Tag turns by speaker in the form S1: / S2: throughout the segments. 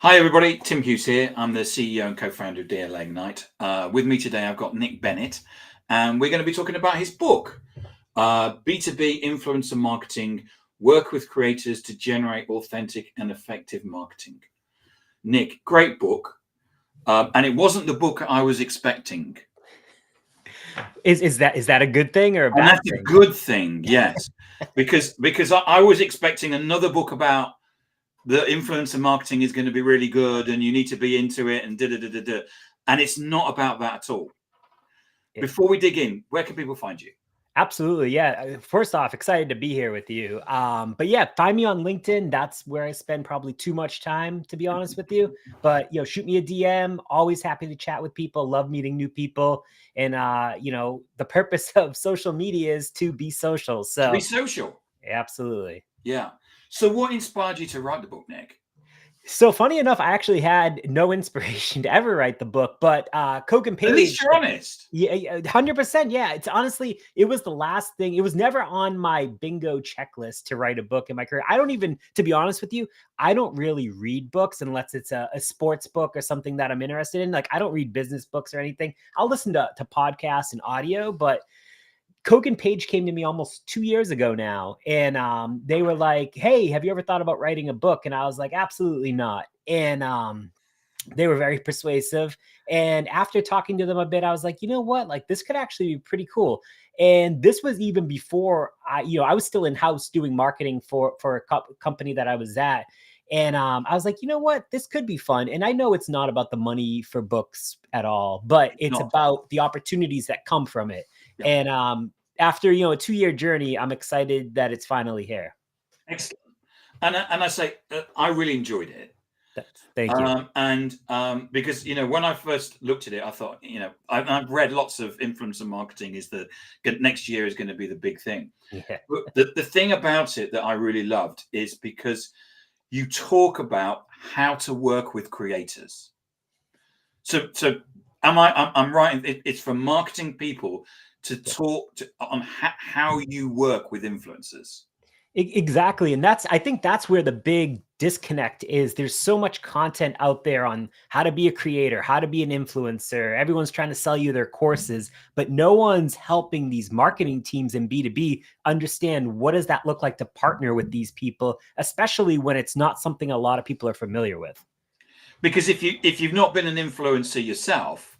S1: Hi, everybody. Tim Hughes here. I'm the CEO and co-founder of DLA Ignite. With me today, I've got Nick Bennett, and we're going to be talking about his book, B2B Influencer Marketing, Work with Creators to Generate Authentic and Effective Marketing. Nick, great book. And it wasn't the book I was expecting.
S2: Is that a good thing or a
S1: And
S2: bad
S1: that's
S2: thing?
S1: a good thing, yes. because I was expecting another book about the influencer marketing is going to be really good and you need to be into it and da-da-da-da-da. And it's not about that at all. Before we dig in, where can people find you?
S2: Absolutely. Yeah. First off, excited to be here with you. But yeah, find me on LinkedIn. That's where I spend probably too much time, to be honest with you. But, shoot me a DM. Always happy to chat with people. Love meeting new people. And, the purpose of social media is to be social. So
S1: To be social.
S2: Absolutely.
S1: Yeah. So what inspired you to write the book, Nick?
S2: So funny enough, I actually had no inspiration to ever write the book, but Kogan Page.
S1: At least you're honest.
S2: Yeah, 100%. Yeah, it's honestly, it was the last thing. It was never on my bingo checklist to write a book in my career. I don't even, to be honest with you, I don't really read books unless it's a sports book or something that I'm interested in. Like, I don't read business books or anything. I'll listen to podcasts and audio, but Kogan Page came to me almost 2 years ago now. And they were like, hey, have you ever thought about writing a book? And I was like, absolutely not. And they were very persuasive. And after talking to them a bit, I was like, you know what? Like, this could actually be pretty cool. And this was even before I was still in-house doing marketing for a company that I was at. And I was like, you know what? This could be fun. And I know it's not about the money for books at all, but it's about the opportunities that come from it. Yeah. And after, a 2-year journey, I'm excited that it's finally here.
S1: Excellent. And I say, I really enjoyed it.
S2: Thank you.
S1: And because, when I first looked at it, I thought, I've read lots of influencer marketing is the next year is going to be the big thing.
S2: Yeah.
S1: But the thing about it that I really loved is because you talk about how to work with creators. So I'm right. It's for marketing people to talk on how you work with influencers.
S2: Exactly. And I think that's where the big disconnect is. There's so much content out there on how to be a creator, how to be an influencer. Everyone's trying to sell you their courses, but no one's helping these marketing teams in B2B understand what does that look like to partner with these people, especially when it's not something a lot of people are familiar with.
S1: Because if you've not been an influencer yourself,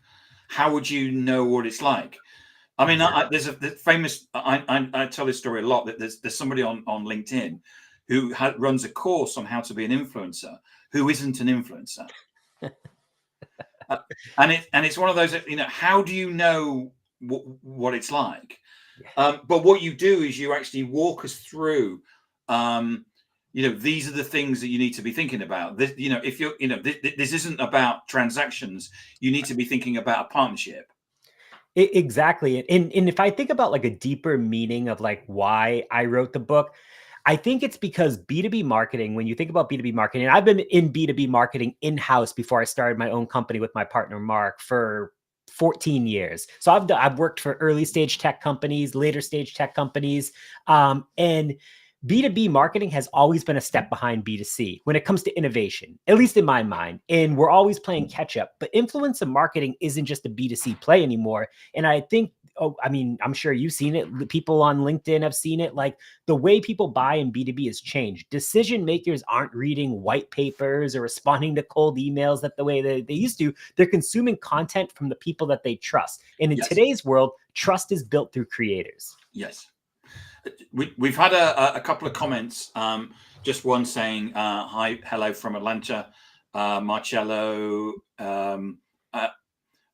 S1: how would you know what it's like? I mean, there's a famous. I tell this story a lot. That there's somebody on LinkedIn who runs a course on how to be an influencer who isn't an influencer, and it's one of those. How do you know what it's like? But what you do is you actually walk us through. These are the things that you need to be thinking about. This, if you're, this isn't about transactions. You need to be thinking about a partnership.
S2: Exactly. And if I think about like a deeper meaning of like why I wrote the book, I think it's because B2B marketing, when you think about B2B marketing, I've been in B2B marketing in-house before I started my own company with my partner, Mark, for 14 years. So I've worked for early stage tech companies, later stage tech companies, and B2B marketing has always been a step behind B2C when it comes to innovation, at least in my mind. And we're always playing catch up. But influencer marketing isn't just a B2C play anymore. And I think, I'm sure you've seen it. The people on LinkedIn have seen it. Like, the way people buy in B2B has changed. Decision makers aren't reading white papers or responding to cold emails that the way they used to. They're consuming content from the people that they trust. And in today's world, trust is built through creators.
S1: Yes. We've had a couple of comments. Just one saying, hi, hello from Atlanta, Marcello Arcele.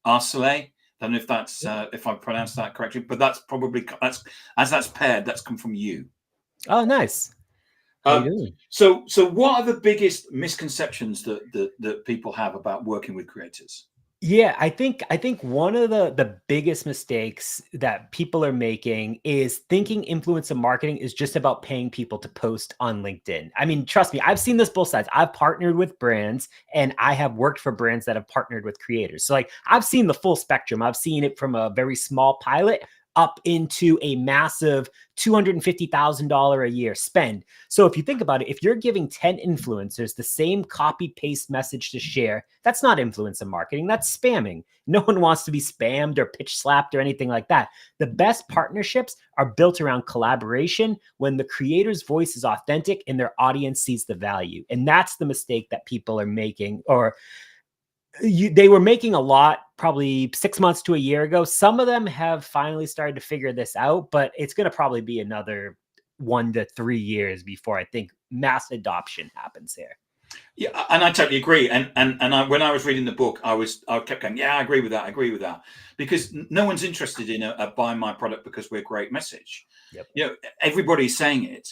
S1: I don't know if that's if I pronounced that correctly, but that's probably that's paired. That's come from you.
S2: Oh, nice. How you doing?
S1: So what are the biggest misconceptions that people have about working with creators?
S2: Yeah, I think one of the biggest mistakes that people are making is thinking influencer marketing is just about paying people to post on LinkedIn. I mean, trust me, I've seen this both sides. I've partnered with brands and I have worked for brands that have partnered with creators. So like, I've seen the full spectrum. I've seen it from a very small pilot up into a massive $250,000 a year spend. So if you think about it, if you're giving 10 influencers the same copy paste message to share, that's not influencer marketing, that's spamming. No one wants to be spammed or pitch slapped or anything like that. The best partnerships are built around collaboration when the creator's voice is authentic and their audience sees the value. And that's the mistake that people are making, or they were making a lot probably 6 months to a year ago. Some of them have finally started to figure this out, but it's going to probably be another 1 to 3 years before I think mass adoption happens here.
S1: Yeah, and I totally agree. And when I was reading the book, I kept going, yeah, I agree with that, because no one's interested in a buy my product because we're a great message.
S2: Yep.
S1: You know, everybody's saying it.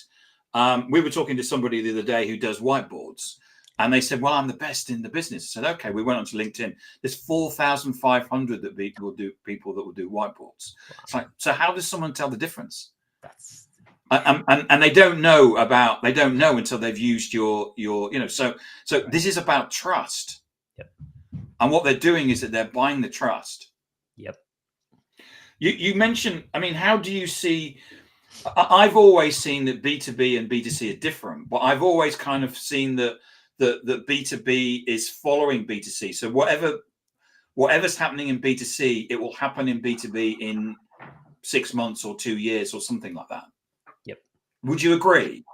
S1: We were talking to somebody the other day who does whiteboards. And they said, well, I'm the best in the business. I said, okay, we went on to LinkedIn. There's 4,500 that people that will do whiteboards. Wow. It's like, so how does someone tell the difference?
S2: That's
S1: and they don't know until they've used your so right. This is about trust.
S2: Yep.
S1: And what they're doing is that they're buying the trust.
S2: Yep.
S1: You mentioned, I mean, how do you see? I've always seen that B2B and B2C are different, but I've always kind of seen that B2B is following B2C. So whatever's happening in B2C, it will happen in B2B in 6 months or 2 years or something like that.
S2: Yep.
S1: Would you agree?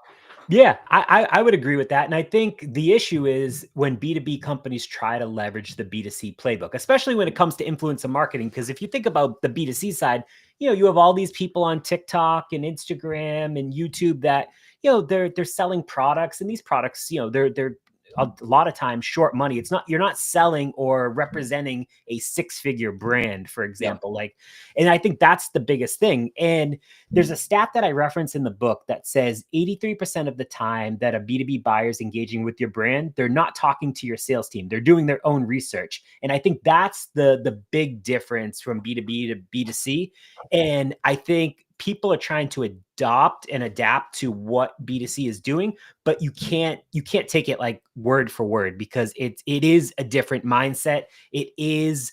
S2: Yeah, I would agree with that. And I think the issue is when B2B companies try to leverage the B2C playbook, especially when it comes to influencer marketing. Because if you think about the B2C side, you have all these people on TikTok and Instagram and YouTube that, they're selling products, and these products, they're a lot of times short money. You're not selling or representing a 6-figure brand, for example. Yeah. And I think that's the biggest thing. And there's a stat that I reference in the book that says 83% of the time that a B2B buyer is engaging with your brand, they're not talking to your sales team. They're doing their own research. And I think that's the big difference from B2B to B2C. And I think people are trying to adopt and adapt to what B2C is doing, but you can't take it like word for word, because it is a different mindset. It is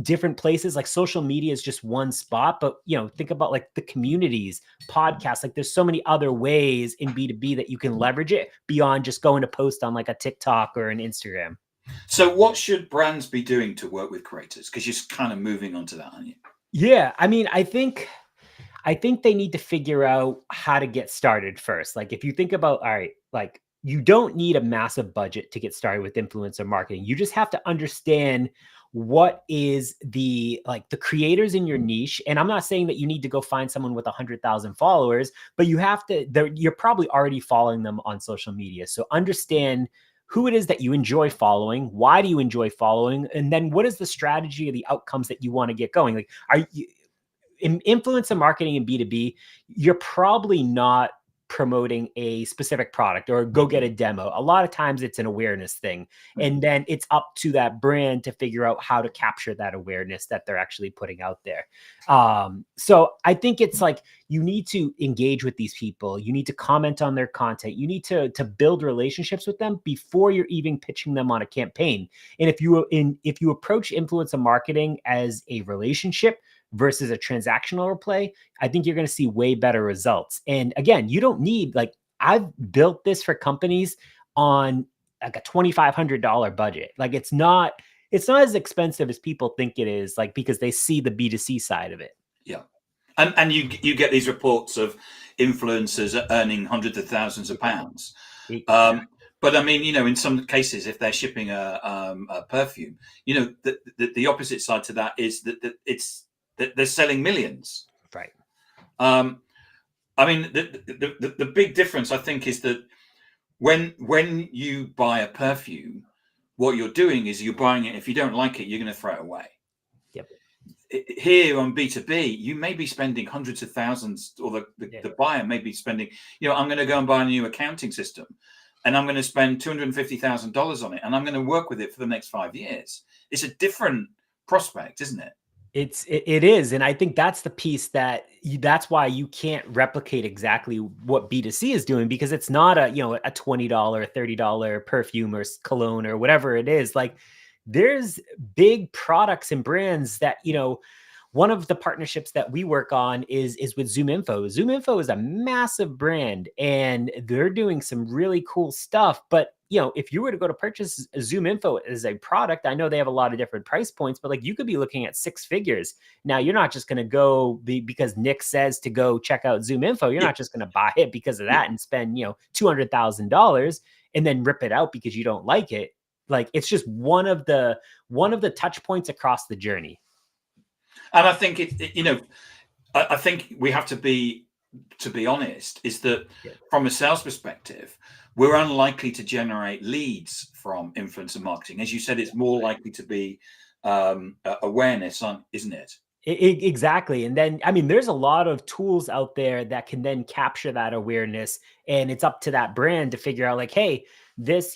S2: different places. Like social media is just one spot, but think about like the communities, podcasts, like there's so many other ways in B2B that you can leverage it beyond just going to post on like a TikTok or an Instagram.
S1: So what should brands be doing to work with creators? Because you're kind of moving on to that, aren't you?
S2: Yeah. I mean, I think they need to figure out how to get started first. Like if you think about, all right, like you don't need a massive budget to get started with influencer marketing. You just have to understand what is the creators in your niche. And I'm not saying that you need to go find someone with 100,000 followers, but you're probably already following them on social media. So understand who it is that you enjoy following. Why do you enjoy following? And then what is the strategy or the outcomes that you want to get going? Like, in influencer marketing and B2B, you're probably not promoting a specific product or go get a demo. A lot of times it's an awareness thing. And then it's up to that brand to figure out how to capture that awareness that they're actually putting out there. So I think it's like, you need to engage with these people. You need to comment on their content. You need to build relationships with them before you're even pitching them on a campaign. And if you approach influencer marketing as a relationship versus a transactional play, I think you're going to see way better results. And again, you don't need, like, I've built this for companies on like a $2,500 budget. Like it's not as expensive as people think it is, like, because they see the B2C side of it.
S1: Yeah. And you get these reports of influencers earning hundreds of thousands of pounds. But I mean, in some cases, if they're shipping a perfume, the opposite side to that is that they're selling millions.
S2: Right.
S1: I mean, the big difference, I think, is that when you buy a perfume, what you're doing is you're buying it. If you don't like it, you're going to throw it away.
S2: Yep.
S1: Here on B2B, you may be spending hundreds of thousands, or the buyer may be spending, I'm going to go and buy a new accounting system, and I'm going to spend $250,000 on it, and I'm going to work with it for the next 5 years. It's a different prospect, isn't it?
S2: It is. And I think that's the piece that's why you can't replicate exactly what B2C is doing, because it's not a $20, $30 perfume or cologne or whatever it is. Like, there's big products and brands that, one of the partnerships that we work on is with ZoomInfo. ZoomInfo is a massive brand and they're doing some really cool stuff. But if you were to go to purchase ZoomInfo as a product, I know they have a lot of different price points, but like you could be looking at 6 figures. Now you're not just going to go because Nick says to go check out ZoomInfo. You're not just going to buy it because of that and spend, $200,000 and then rip it out because you don't like it. Like it's just one of the touch points across the journey.
S1: And I think I think we have to be honest, is that from a sales perspective, we're unlikely to generate leads from influencer marketing. As you said, it's more likely to be awareness, isn't it?
S2: Exactly. And then, I mean, there's a lot of tools out there that can then capture that awareness. And it's up to that brand to figure out like, hey, this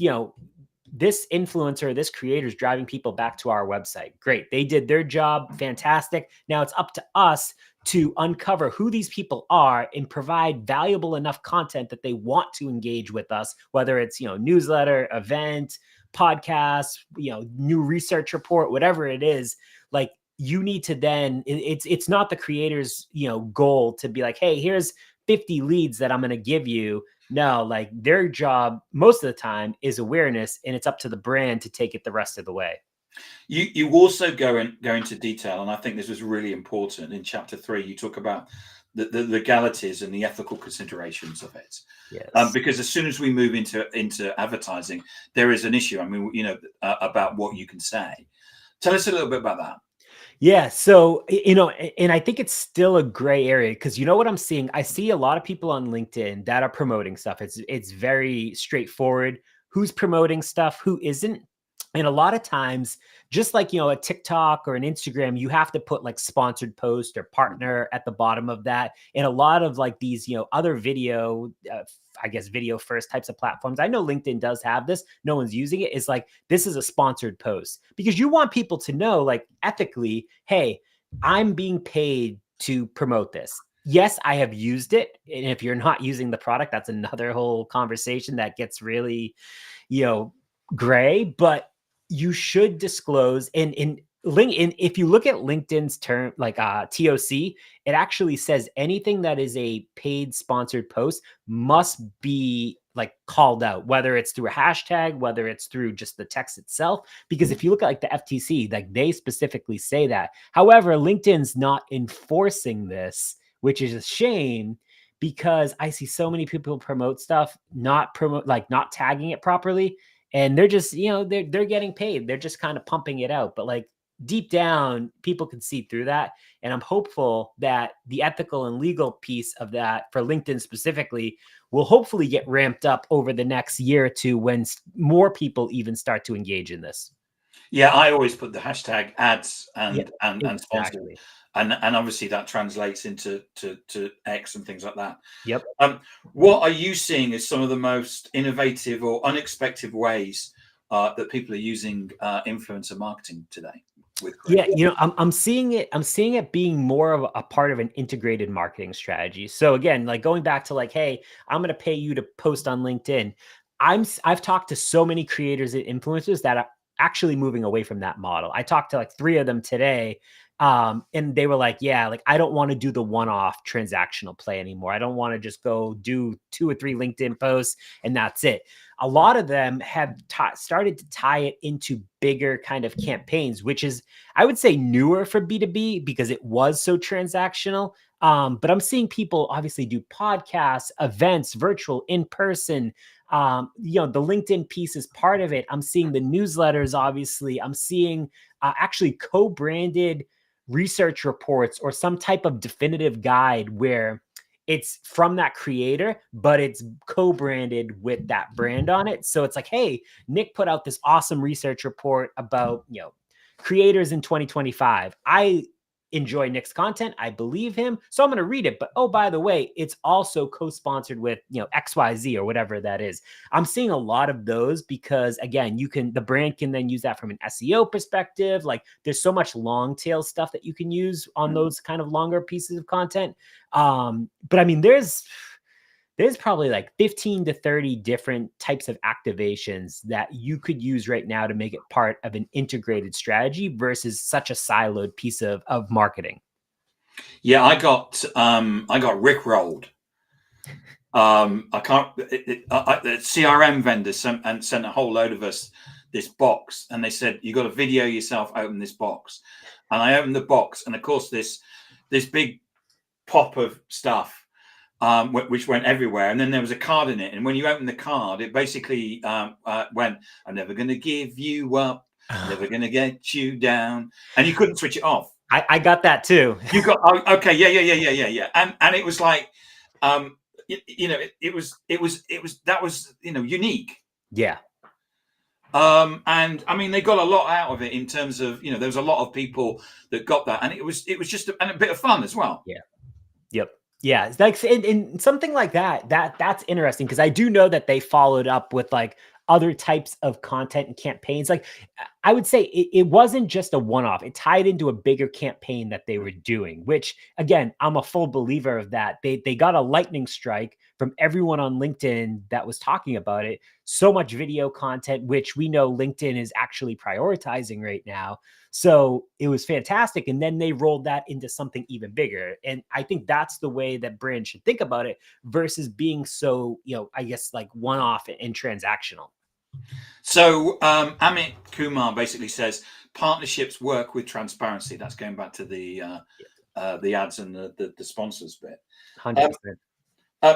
S2: influencer, this creator is driving people back to our website. Great. They did their job. Fantastic. Now it's up to us to uncover who these people are and provide valuable enough content that they want to engage with us, whether it's, newsletter, event, podcast, new research report, whatever it is. Like you need to then, it's not the creator's, goal to be like, hey, here's 50 leads that I'm going to give you. No, like their job most of the time is awareness, and it's up to the brand to take it the rest of the way.
S1: You also go into detail, and I think this was really important in chapter 3. You talk about the legalities and the ethical considerations of it.
S2: Yes.
S1: Because as soon as we move into advertising, there is an issue. I mean, about what you can say. Tell us a little bit about that.
S2: Yeah. So, and I think it's still a gray area because what I'm seeing? I see a lot of people on LinkedIn that are promoting stuff. It's very straightforward. Who's promoting stuff? Who isn't? And a lot of times, just like, a TikTok or an Instagram, you have to put like sponsored post or partner at the bottom of that. And a lot of like these, other video, video first types of platforms. I know LinkedIn does have this. No one's using it. It's like, this is a sponsored post because you want people to know like ethically, hey, I'm being paid to promote this. Yes, I have used it. And if you're not using the product, that's another whole conversation that gets really, gray, but you should disclose in LinkedIn. If you look at LinkedIn's term, like TOC, it actually says anything that is a paid sponsored post must be like called out, whether it's through a hashtag, whether it's through just the text itself. Because if you look at like the FTC, like they specifically say that. However, LinkedIn's not enforcing this, which is a shame because I see so many people promote stuff, not tagging it properly. And they're just, they're getting paid. They're just kind of pumping it out. But like deep down, people can see through that. And I'm hopeful that the ethical and legal piece of that for LinkedIn specifically will hopefully get ramped up over the next year or two when more people even start to engage in this.
S1: Yeah, I always put the hashtag ads and
S2: exactly.
S1: sponsored. And obviously that translates into to X and things like that.
S2: Yep.
S1: What are you seeing as some of the most innovative or unexpected ways that people are using influencer marketing today?
S2: I'm seeing it being more of a part of an integrated marketing strategy. So again, like going back to like, hey, I'm going to pay you to post on LinkedIn. I've talked to so many creators and influencers that are actually moving away from that model. I talked to like 3 of them today. And they were like, yeah, like I don't want to do the one-off transactional play anymore. I don't want to just go do 2 or 3 LinkedIn posts and that's it. A lot of them have started to tie it into bigger kind of campaigns, which is, I would say, newer for B2B because it was so transactional. But I'm seeing people obviously do podcasts, events, virtual, in person. The LinkedIn piece is part of it. I'm seeing the newsletters, obviously. I'm seeing actually co-branded research reports or some type of definitive guide where it's from that creator, but it's co-branded with that brand on it. So it's like, hey, Nick put out this awesome research report about, creators in 2025. I enjoy Nick's content. I believe him. So I'm going to read it. But, oh, by the way, it's also co-sponsored with, XYZ or whatever that is. I'm seeing a lot of those because, again, the brand can then use that from an SEO perspective. Like there's so much long tail stuff that you can use on those kind of longer pieces of content. But I mean, there's probably like 15 to 30 different types of activations that you could use right now to make it part of an integrated strategy versus such a siloed piece of marketing.
S1: Yeah, I got rickrolled. I can't. The CRM vendor sent a whole load of us this box, and they said you got to video yourself open this box. And I opened the box, and of course this big pop of stuff, which went everywhere, and then there was a card in it. And when you open the card, it basically went, "I'm never going to give you up, never going to get you down," and you couldn't switch it off.
S2: I got that too.
S1: You got okay, yeah, and it was like, it was that was unique.
S2: Yeah.
S1: And I mean, they got a lot out of it in terms of there was a lot of people that got that, and it was just a bit of fun as well.
S2: Yeah. Yep. Yeah, it's like in something like that's interesting because I do know that they followed up with like other types of content and campaigns. Like I would say it wasn't just a one-off. It tied into a bigger campaign that they were doing, which again, I'm a full believer of that. They got a lightning strike from everyone on LinkedIn that was talking about it. So much video content, which we know LinkedIn is actually prioritizing right now. So it was fantastic. And then they rolled that into something even bigger. And I think that's the way that brands should think about it versus being so, I guess like one-off and transactional.
S1: So Amit Kumar basically says partnerships work with transparency. That's going back to the ads and the sponsors bit.
S2: 100%.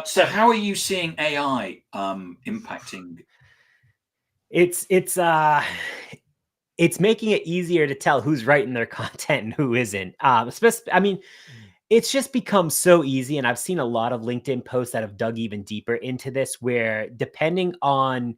S1: So how are you seeing AI impacting?
S2: It's making it easier to tell who's writing their content and who isn't. I mean, it's just become so easy. And I've seen a lot of LinkedIn posts that have dug even deeper into this, where depending on,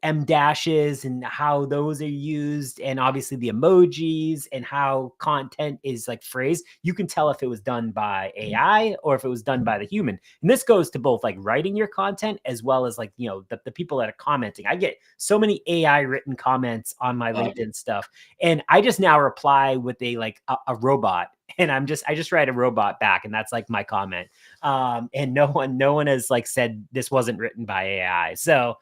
S2: M dashes and how those are used, and obviously the emojis and how content is like phrased, you can tell if it was done by AI or if it was done by the human. And this goes to both like writing your content as well as like, the people that are commenting. I get so many AI written comments on my LinkedIn stuff. And I just now reply with a robot. And I just write a robot back, and that's like my comment. And no one has like said this wasn't written by AI. So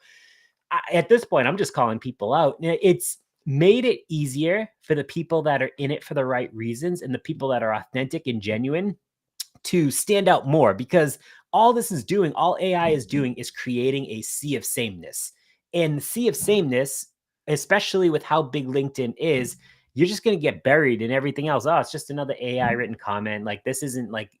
S2: at this point, I'm just calling people out. It's made it easier for the people that are in it for the right reasons and the people that are authentic and genuine to stand out more, because all AI is doing is creating a sea of sameness. And the sea of sameness, especially with how big LinkedIn is, you're just going to get buried in everything else. Oh, it's just another AI written comment. Like this isn't like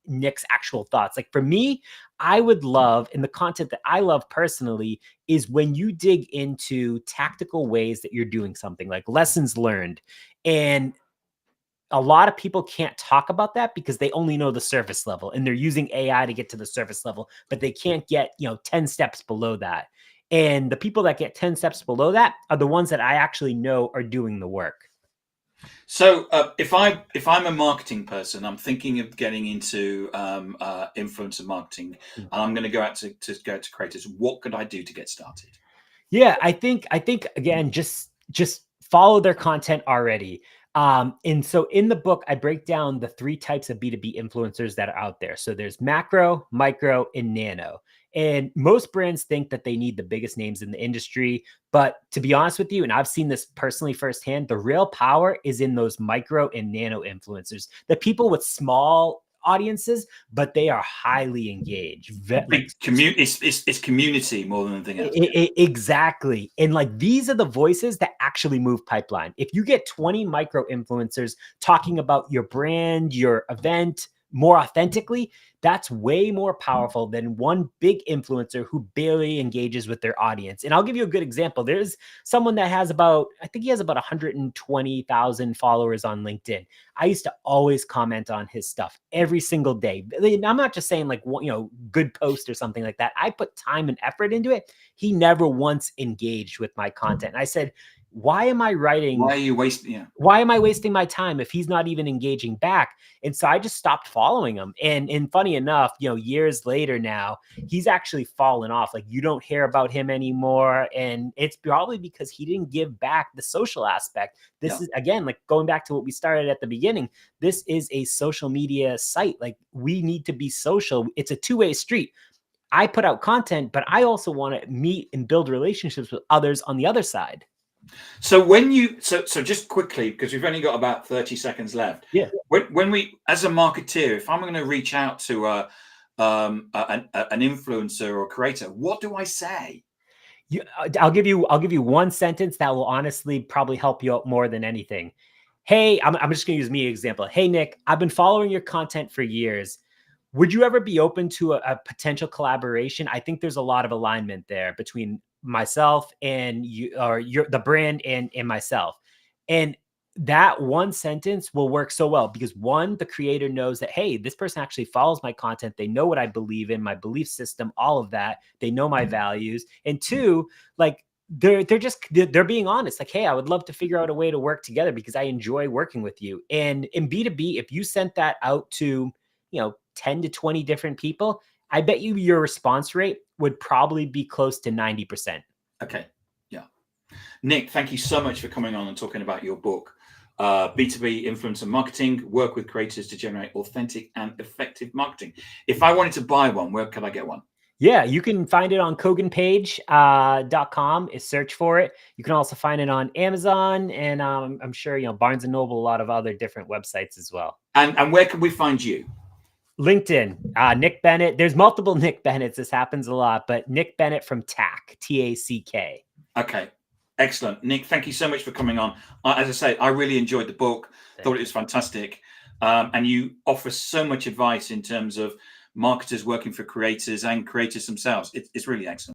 S2: Nick's actual thoughts. Like for me, I would love, and the content that I love personally is when you dig into tactical ways that you're doing something, like lessons learned. And a lot of people can't talk about that because they only know the surface level, and they're using AI to get to the surface level, but they can't get, 10 steps below that. And the people that get 10 steps below that are the ones that I actually know are doing the work.
S1: So if I'm a marketing person, I'm thinking of getting into influencer marketing, and I'm going to go out to go to creators. What could I do to get started?
S2: Yeah, I think again, just follow their content already. And so in the book, I break down the 3 types of B2B influencers that are out there. So there's macro, micro, and nano. And most brands think that they need the biggest names in the industry. But to be honest with you, and I've seen this personally firsthand, the real power is in those micro and nano influencers, the people with small audiences, but they are highly engaged.
S1: It's community more than anything else.
S2: Exactly. And like these are the voices that actually move pipeline. If you get 20 micro influencers talking about your brand, your event more authentically, that's way more powerful than one big influencer who barely engages with their audience. And I'll give you a good example. There's someone that has I think he has about 120,000 followers on LinkedIn. I used to always comment on his stuff every single day. I'm not just saying like, good post or something like that. I put time and effort into it. He never once engaged with my content. And I said, why am I writing?
S1: Why are you wasting? Yeah.
S2: Why am I wasting my time if he's not even engaging back? And so I just stopped following him. And funny enough, years later now, he's actually fallen off. Like you don't hear about him anymore. And it's probably because he didn't give back the social aspect. This is, again, like going back to what we started at the beginning. This is a social media site. Like we need to be social. It's a two-way street. I put out content, but I also want to meet and build relationships with others on the other side.
S1: So when you so just quickly, because we've only got about 30 seconds left.
S2: Yeah.
S1: When we, as a marketeer, if I'm going to reach out to an influencer or creator, what do I say?
S2: I'll give you one sentence that will honestly probably help you out more than anything. Hey, I'm just going to use me as an example. Hey, Nick, I've been following your content for years. Would you ever be open to a potential collaboration? I think there's a lot of alignment there between myself and you, or the brand and myself. And that one sentence will work so well because one, the creator knows that, hey, this person actually follows my content. They know what I believe in, my belief system, all of that. They know my values. And two, like they're being honest. Like, hey, I would love to figure out a way to work together because I enjoy working with you. And in B2B, if you sent that out to, 10 to 20 different people, I bet you your response rate would probably be close to 90%.
S1: Okay. Yeah. Nick, thank you so much for coming on and talking about your book, B2B Influencer Marketing, Work with Creators to Generate Authentic and Effective Marketing. If I wanted to buy one, where could I get one?
S2: Yeah, you can find it on koganpage.com. Search for it. You can also find it on Amazon and I'm sure, Barnes & Noble, a lot of other different websites as well.
S1: And where can we find you?
S2: LinkedIn, Nick Bennett. There's multiple Nick Bennetts. This happens a lot, but Nick Bennett from TACK, TACK.
S1: Okay. Excellent. Nick, thank you so much for coming on. As I say, I really enjoyed the book. Thought it was fantastic. And you offer so much advice in terms of marketers working for creators and creators themselves. It's really excellent.